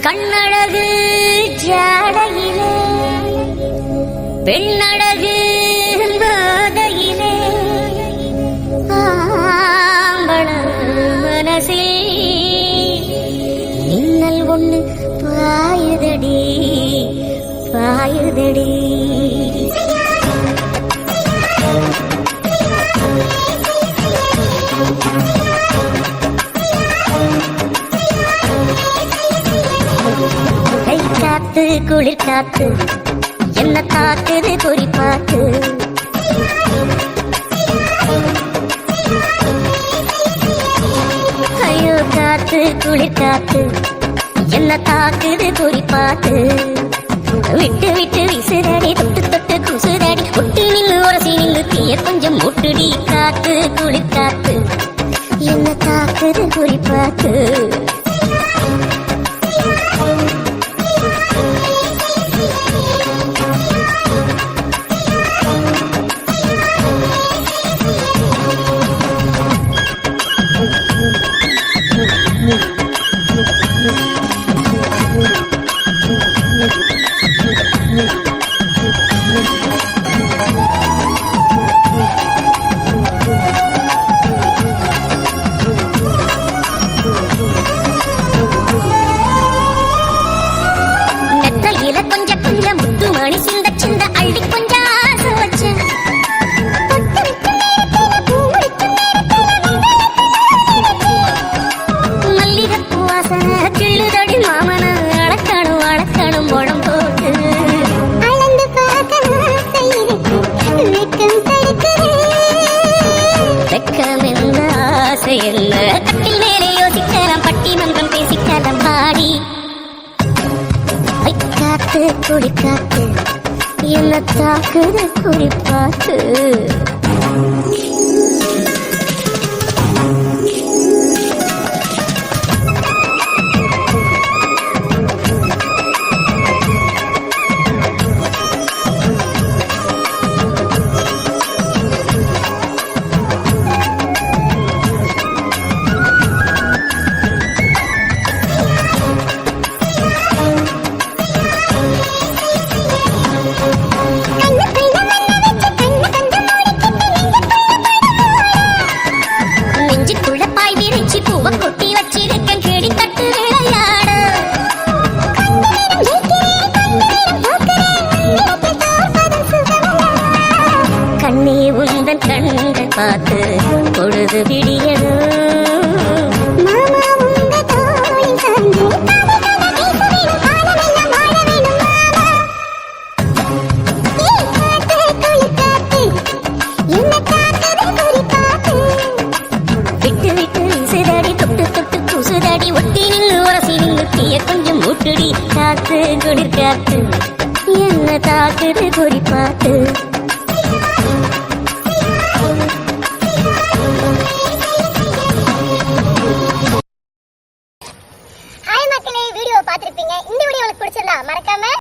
கண்ணழகு ஜாடையிலே பெண்ணழகு பாதையிலே ஆம்பள மனசில் மின்னல் ஒண்ணு பாயுதடி பாயுதடி. கை காத்து குளிர் காத்து என்ன தாக்குது குறிப்பாத்து. ஐயோ காத்து குளிர் காத்து என்ன தாக்குது குறிப்பாத்து. விட்டு விட்டு விசுதடி தொட்டு தொட்டு குசுதடி ஒட்டு நின்று உரசி நின்று தீய கொஞ்சம் முட்டுடி. காத்து குளிர் காத்து என்ன தாக்குது குறிப்பாத்து. கட்டில் மேலே யோசிக்கலாம் பட்டிமன்றம் பேசிக்கலாம் பாடி. காத்து குளிக்காத்து என்ன தாக்குது குறிப்பாத்து. கண்ணே உந்தன் கண்கள் பார்த்து பொழுது விடியதும் விட்டு விட்டு விசுதடி தொட்டு தொட்டு குசுதடி ஒட்டி நின்று உரசி நின்று தீய கொஞ்சம் முட்டுடி. காத்து குளிர் காத்து என்ன தாக்குது குறிப்பாத்து.